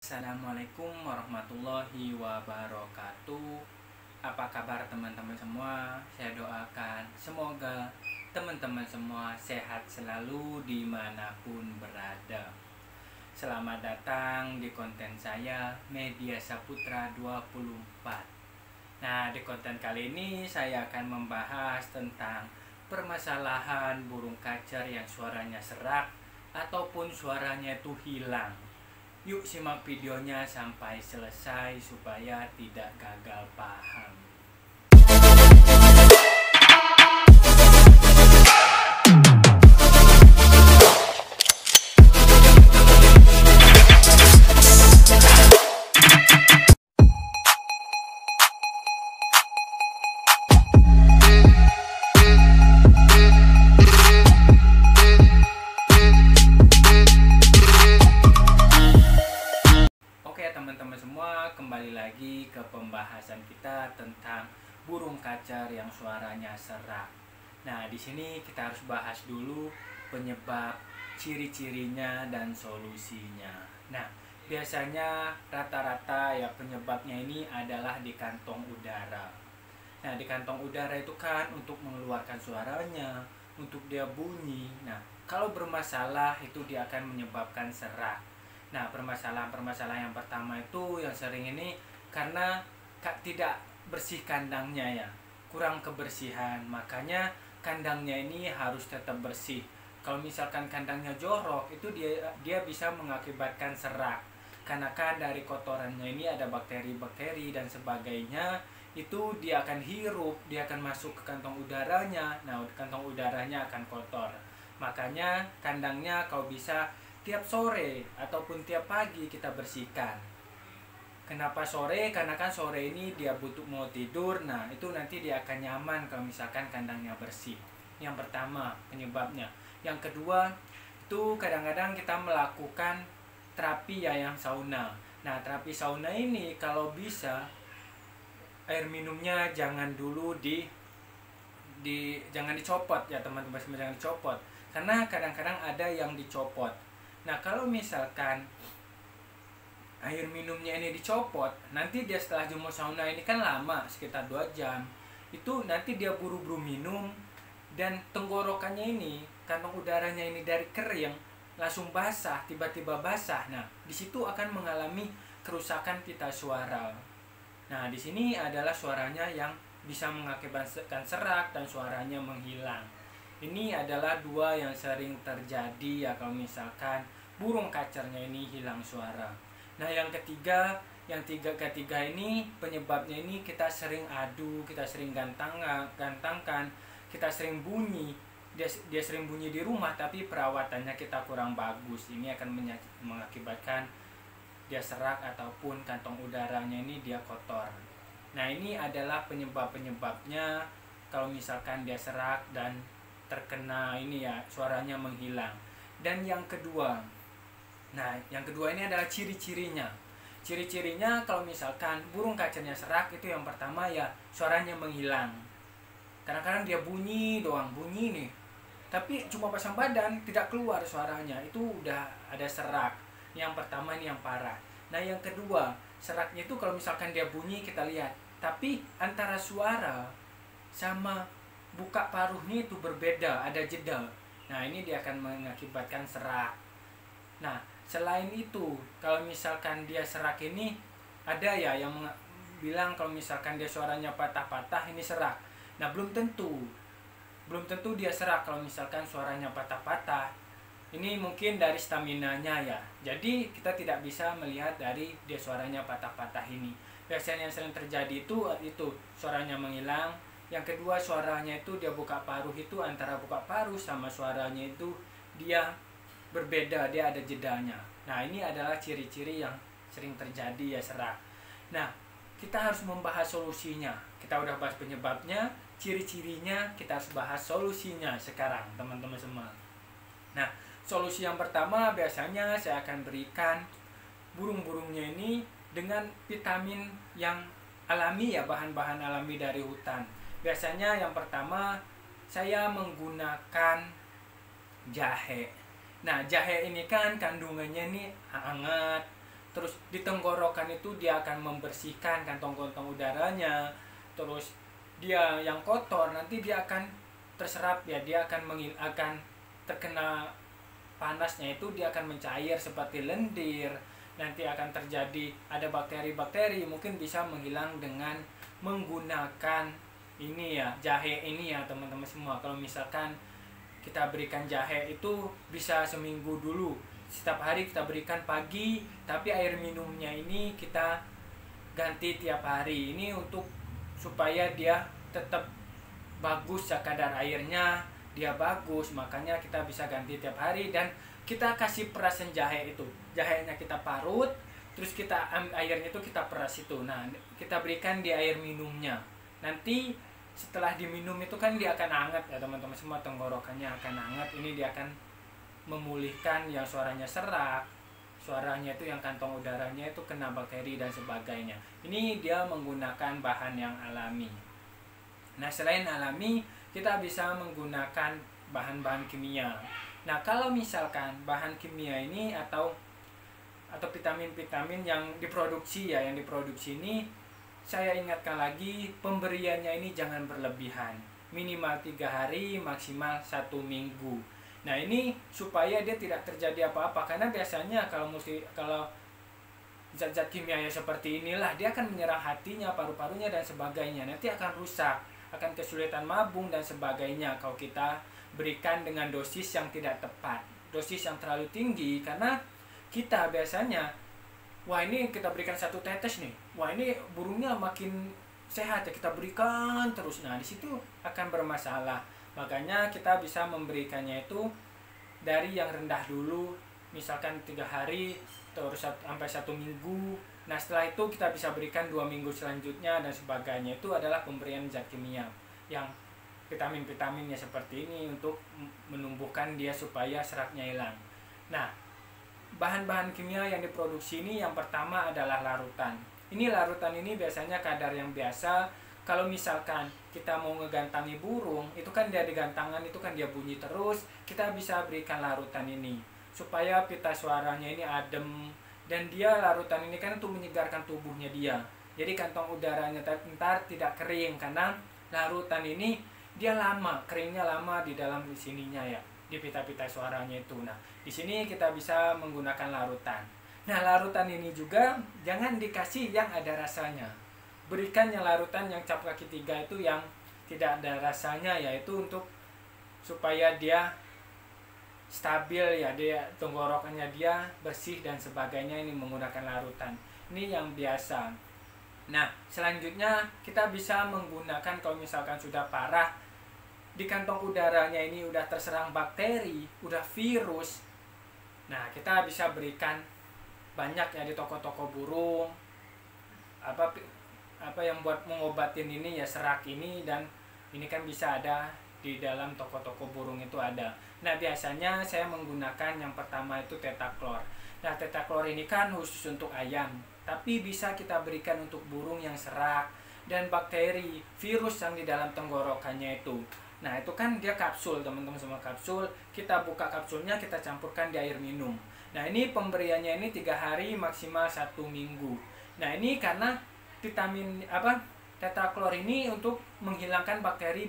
Assalamualaikum warahmatullahi wabarakatuh. Apa kabar teman-teman semua? Saya doakan semoga teman-teman semua sehat selalu dimanapun berada. Selamat datang di konten saya Media Saputra 24. Nah, di konten kali ini saya akan membahas tentang permasalahan burung kacer yang suaranya serak ataupun suaranya itu hilang. Yuk simak videonya sampai selesai supaya tidak gagal paham. Teman-teman semua, kembali lagi ke pembahasan kita tentang burung kacer yang suaranya serak. Nah, di sini kita harus bahas dulu penyebab, ciri-cirinya dan solusinya. Nah, biasanya rata-rata ya penyebabnya ini adalah di kantong udara. Nah, di kantong udara itu kan untuk mengeluarkan suaranya, untuk dia bunyi. Nah, kalau bermasalah itu dia akan menyebabkan serak. Nah, permasalahan-permasalahan yang pertama itu yang sering ini karena tidak bersih kandangnya ya, kurang kebersihan. Makanya kandangnya ini harus tetap bersih. Kalau misalkan kandangnya jorok, itu dia bisa mengakibatkan serak. Karena kan dari kotorannya ini ada bakteri-bakteri dan sebagainya, itu dia akan hirup, dia akan masuk ke kantong udaranya. Nah, kantong udaranya akan kotor. Makanya kandangnya kalau bisa tiap sore ataupun tiap pagi kita bersihkan. Kenapa sore? Karena kan sore ini dia butuh mau tidur. Nah, itu nanti dia akan nyaman kalau misalkan kandangnya bersih. Yang pertama penyebabnya. Yang kedua, itu kadang-kadang kita melakukan terapi ya yang sauna. Nah, terapi sauna ini kalau bisa air minumnya jangan dulu jangan dicopot ya teman-teman, jangan dicopot. Karena kadang-kadang ada yang dicopot. Nah, kalau misalkan air minumnya ini dicopot, nanti dia setelah jemur sauna ini kan lama, sekitar 2 jam. Itu nanti dia buru-buru minum dan tenggorokannya ini, kantong udaranya ini dari kering langsung basah, tiba-tiba basah. Nah, di situ akan mengalami kerusakan pita suara. Nah, di sini adalah suaranya yang bisa mengakibatkan serak dan suaranya menghilang. Ini adalah 2 yang sering terjadi ya kalau misalkan burung kacernya ini hilang suara. Nah, yang ketiga ini penyebabnya ini kita sering adu, kita sering gantangkan, kita sering bunyi. Dia sering bunyi di rumah tapi perawatannya kita kurang bagus. Ini akan mengakibatkan dia serak ataupun kantong udaranya ini dia kotor. Nah, ini adalah penyebabnya kalau misalkan dia serak dan terkena ini ya suaranya menghilang. Dan yang kedua ini adalah ciri-cirinya. Ciri-cirinya kalau misalkan burung kacernya serak itu yang pertama ya suaranya menghilang. Kadang-kadang dia bunyi doang, bunyi nih, tapi cuma pasang badan tidak keluar suaranya, itu udah ada serak. Yang pertama ini yang parah. Nah, yang kedua, seraknya itu kalau misalkan dia bunyi kita lihat, tapi antara suara sama buka paruhnya itu berbeda, ada jeda. Nah, ini dia akan mengakibatkan serak. Nah, selain itu, kalau misalkan dia serak ini, ada ya yang bilang kalau misalkan dia suaranya patah-patah ini serak. Nah, belum tentu dia serak kalau misalkan suaranya patah-patah. Ini mungkin dari staminanya ya. Jadi kita tidak bisa melihat dari dia suaranya patah-patah ini. Biasanya yang sering terjadi itu suaranya menghilang. Yang kedua, suaranya itu dia buka paruh, itu antara buka paruh sama suaranya itu dia berbeda, dia ada jedanya. Nah, ini adalah ciri-ciri yang sering terjadi ya serak. Nah, kita harus membahas solusinya. Kita udah bahas penyebabnya, ciri-cirinya, kita harus bahas solusinya sekarang teman-teman semua. Nah, solusi yang pertama biasanya saya akan berikan burung-burungnya ini dengan vitamin yang alami ya, bahan-bahan alami dari hutan. Biasanya yang pertama saya menggunakan jahe. Nah, jahe ini kan kandungannya ini hangat, terus di tenggorokan itu dia akan membersihkan kantong-kantong udaranya, terus dia yang kotor nanti dia akan terserap ya, dia akan terkena panasnya itu dia akan mencair seperti lendir, nanti akan terjadi ada bakteri-bakteri, mungkin bisa menghilang dengan menggunakan ini ya, jahe ini ya teman-teman semua. Kalau misalkan kita berikan jahe itu bisa seminggu dulu, setiap hari kita berikan pagi, tapi air minumnya ini kita ganti tiap hari, ini untuk supaya dia tetap bagus ya, kadar airnya dia bagus, makanya kita bisa ganti tiap hari. Dan kita kasih perasan jahe itu, jahenya kita parut, terus kita airnya itu kita peras itu, nah kita berikan di air minumnya. Nanti setelah diminum itu kan dia akan hangat ya teman-teman semua, tenggorokannya akan hangat, ini dia akan memulihkan yang suaranya serak, suaranya itu yang kantong udaranya itu kena bakteri dan sebagainya. Ini dia menggunakan bahan yang alami. Nah selain alami kita bisa menggunakan bahan-bahan kimia. Nah kalau misalkan bahan kimia ini atau vitamin-vitamin yang diproduksi ya, yang diproduksi ini saya ingatkan lagi, pemberiannya ini jangan berlebihan, minimal 3 hari, maksimal 1 minggu. Nah ini supaya dia tidak terjadi apa-apa, karena biasanya kalau zat-zat kimia ya seperti inilah, dia akan menyerang hatinya, paru-parunya dan sebagainya, nanti akan rusak, akan kesulitan mabung dan sebagainya kalau kita berikan dengan dosis yang tidak tepat, dosis yang terlalu tinggi. Karena kita biasanya, wah ini kita berikan 1 tetes nih, wah ini burungnya makin sehat ya, kita berikan terus, nah disitu akan bermasalah. Makanya kita bisa memberikannya itu dari yang rendah dulu, misalkan 3 hari terus sampai 1 minggu. Nah setelah itu kita bisa berikan 2 minggu selanjutnya dan sebagainya. Itu adalah pemberian zat kimia yang vitamin-vitaminnya seperti ini untuk menumbuhkan dia supaya seratnya hilang. Nah bahan-bahan kimia yang diproduksi ini yang pertama adalah larutan. Ini larutan ini biasanya kadar yang biasa. Kalau misalkan kita mau ngegantangi burung, itu kan dia digantangan itu kan dia bunyi terus, kita bisa berikan larutan ini supaya pita suaranya ini adem. Dan dia larutan ini kan untuk menyegarkan tubuhnya dia, jadi kantong udaranya ntar tidak kering, karena larutan ini dia lama, keringnya lama di dalam sininya ya, di pita-pita suaranya itu. Nah di sini kita bisa menggunakan larutan. Nah larutan ini juga jangan dikasih yang ada rasanya, berikan yang larutan yang cap kaki 3 itu yang tidak ada rasanya, yaitu untuk supaya dia stabil ya, dia tenggorokannya dia bersih dan sebagainya, ini menggunakan larutan. Ini yang biasa. Nah selanjutnya kita bisa menggunakan kalau misalkan sudah parah di kantong udaranya ini udah terserang bakteri, udah virus. Nah kita bisa berikan banyak ya di toko-toko burung, apa yang buat mengobatin ini ya, serak ini, dan ini kan bisa ada di dalam toko-toko burung itu ada. Nah biasanya saya menggunakan yang pertama itu tetaklor. Nah tetaklor ini kan khusus untuk ayam, tapi bisa kita berikan untuk burung yang serak dan bakteri, virus yang di dalam tenggorokannya itu. Nah itu kan dia kapsul teman-teman, semua kapsul, kita buka kapsulnya, kita campurkan di air minum. Nah ini pemberiannya ini 3 hari maksimal 1 minggu. Nah ini karena vitamin tetaklor ini untuk menghilangkan bakteri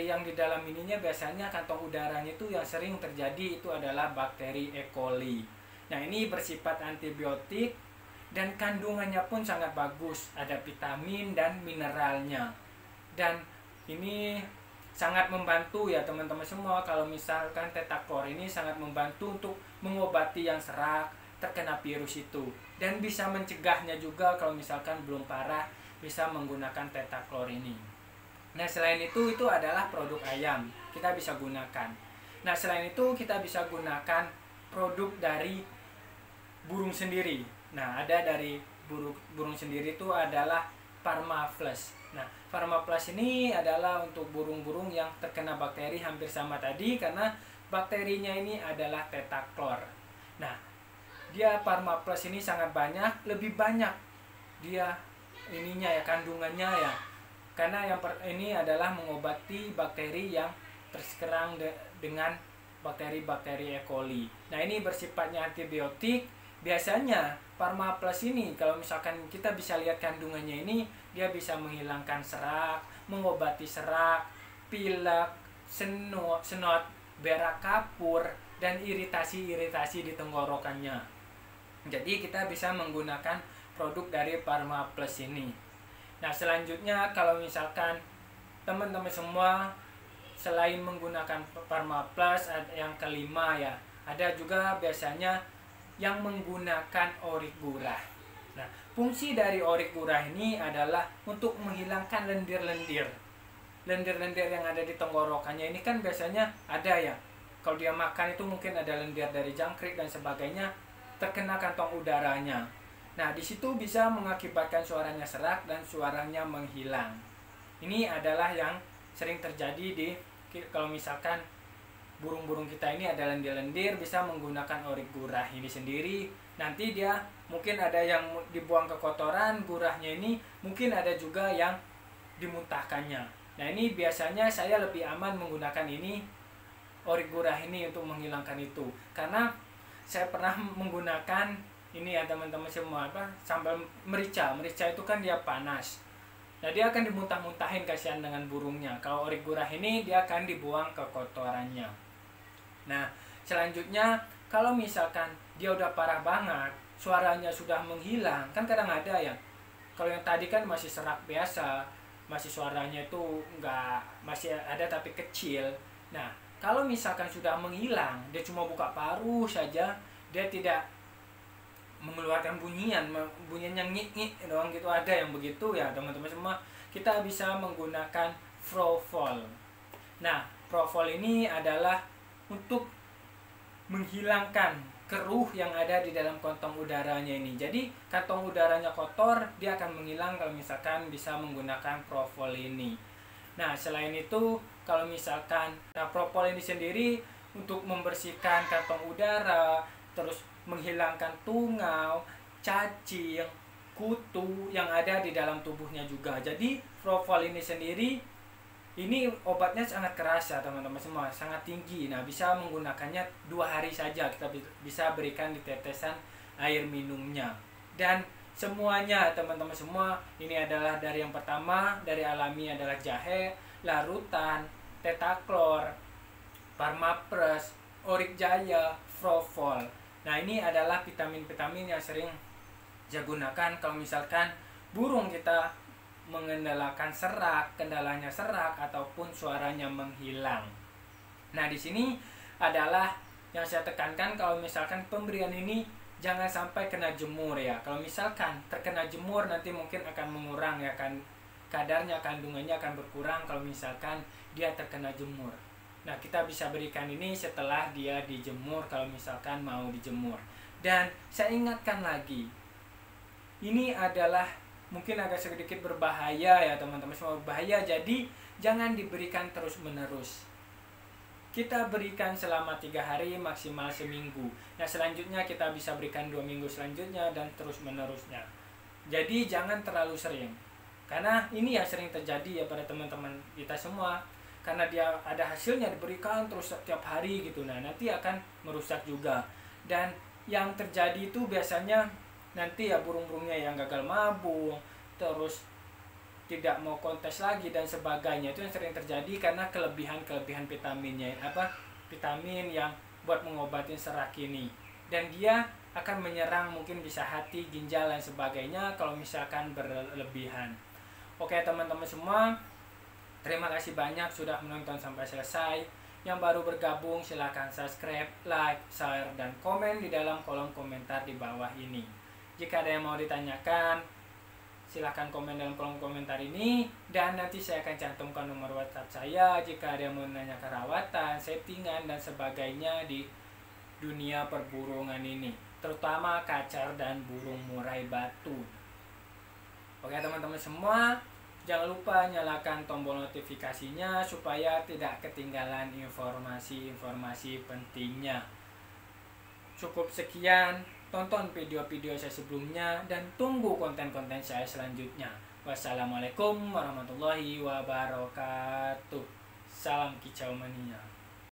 yang di dalam ininya. Biasanya kantong udaranya itu yang sering terjadi itu adalah bakteri E. coli. Nah ini bersifat antibiotik dan kandungannya pun sangat bagus, ada vitamin dan mineralnya. Dan ini sangat membantu ya teman-teman semua. Kalau misalkan tetaklor ini sangat membantu untuk mengobati yang serak, terkena virus itu, dan bisa mencegahnya juga kalau misalkan belum parah, bisa menggunakan tetaklor ini. Nah selain itu adalah produk ayam kita bisa gunakan. Nah selain itu kita bisa gunakan produk dari burung sendiri. Nah ada dari burung sendiri itu adalah Pharmaflex. Nah Pharmaflex ini adalah untuk burung-burung yang terkena bakteri hampir sama tadi, karena bakterinya ini adalah tetaklor. Nah dia Pharmaflex ini sangat banyak, lebih banyak dia ininya ya, kandungannya ya, karena ini adalah mengobati bakteri yang terserang dengan bakteri-bakteri E. coli. Nah ini bersifatnya antibiotik biasanya Pharma Plus ini kalau misalkan kita bisa lihat kandungannya ini, dia bisa menghilangkan serak, mengobati serak, pilek, senot, berak kapur, dan iritasi-iritasi di tenggorokannya. Jadi kita bisa menggunakan produk dari Pharma Plus ini. Nah, selanjutnya kalau misalkan teman-teman semua selain menggunakan Pharma Plus, yang kelima ya, ada juga biasanya yang menggunakan Oric Gurah. Nah, fungsi dari Oric Gurah ini adalah untuk menghilangkan lendir-lendir. Lendir-lendir yang ada di tenggorokannya ini kan biasanya ada ya. Kalau dia makan itu mungkin ada lendir dari jangkrik dan sebagainya, terkena kantong udaranya. Nah, di situ bisa mengakibatkan suaranya serak dan suaranya menghilang. Ini adalah yang sering terjadi kalau misalkan burung-burung kita ini ada lendir-lendir, bisa menggunakan Oric Gurah ini sendiri. Nanti dia mungkin ada yang dibuang ke kotoran, gurahnya ini mungkin ada juga yang dimuntahkannya. Nah, ini biasanya saya lebih aman menggunakan ini, Oric Gurah ini, untuk menghilangkan itu. Karena saya pernah menggunakan ini ya teman-teman semua, sambal merica. Merica itu kan dia panas. Nah, dia akan dimuntah-muntahin, kasihan dengan burungnya. Kalau Oric Gurah ini dia akan dibuang ke kotorannya. Nah, selanjutnya kalau misalkan dia udah parah banget, suaranya sudah menghilang, kan kadang ada ya. Kalau yang tadi kan masih serak biasa, masih suaranya itu masih ada tapi kecil. Nah, kalau misalkan sudah menghilang, dia cuma buka paruh saja, dia tidak mengeluarkan bunyian yang ngik-ngik doang gitu, ada yang begitu ya teman-teman semua, kita bisa menggunakan Propofol. Nah, Propofol ini adalah untuk menghilangkan keruh yang ada di dalam kantong udaranya ini. Jadi kantong udaranya kotor, dia akan menghilang kalau misalkan bisa menggunakan Propofol ini. Nah, selain itu kalau misalkan Propofol ini sendiri untuk membersihkan kantong udara, terus menghilangkan tungau, cacing, kutu yang ada di dalam tubuhnya juga. Jadi Propofol ini sendiri, ini obatnya sangat keras ya teman-teman semua, sangat tinggi. Nah, bisa menggunakannya 2 hari saja, kita bisa berikan di tetesan air minumnya. Dan semuanya teman-teman semua, ini adalah dari yang pertama, dari alami adalah jahe, larutan, tetaklor, Pharma Plus, Oric Jaya, Propofol. Nah, ini adalah vitamin-vitamin yang sering saya gunakan kalau misalkan burung kita mengendalikan serak, kendalanya serak ataupun suaranya menghilang. Nah, di sini adalah yang saya tekankan, kalau misalkan pemberian ini jangan sampai kena jemur ya. Kalau misalkan terkena jemur nanti mungkin akan mengurang ya, kan kadarnya, kandungannya akan berkurang kalau misalkan dia terkena jemur. Nah, kita bisa berikan ini setelah dia dijemur kalau misalkan mau dijemur. Dan saya ingatkan lagi, ini adalah mungkin agak sedikit berbahaya ya teman-teman semua, berbahaya, jadi jangan diberikan terus menerus. Kita berikan selama 3 hari, maksimal seminggu. Nah, selanjutnya kita bisa berikan 2 minggu selanjutnya dan terus menerusnya. Jadi jangan terlalu sering, karena ini yang sering terjadi ya pada teman-teman kita semua, karena dia ada hasilnya diberikan terus setiap hari gitu. Nah, nanti akan merusak juga. Dan yang terjadi itu biasanya nanti ya burung-burungnya yang gagal mabung, terus tidak mau kontes lagi dan sebagainya. Itu yang sering terjadi karena kelebihan vitaminnya, vitamin yang buat mengobati serak ini. Dan dia akan menyerang mungkin bisa hati, ginjal dan sebagainya kalau misalkan berlebihan. Oke teman-teman semua, terima kasih banyak sudah menonton sampai selesai. Yang baru bergabung silahkan subscribe, like, share, dan komen di dalam kolom komentar di bawah ini. Jika ada yang mau ditanyakan, silahkan komen dalam kolom komentar ini, dan nanti saya akan cantumkan nomor WhatsApp saya jika ada yang mau menanyakan perawatan, settingan, dan sebagainya di dunia perburungan ini, terutama kacar dan burung murai batu. Oke teman-teman semua, jangan lupa nyalakan tombol notifikasinya supaya tidak ketinggalan informasi-informasi pentingnya. Cukup sekian, tonton video-video saya sebelumnya dan tunggu konten-konten saya selanjutnya. Wassalamualaikum warahmatullahi wabarakatuh. Salam kicau mania.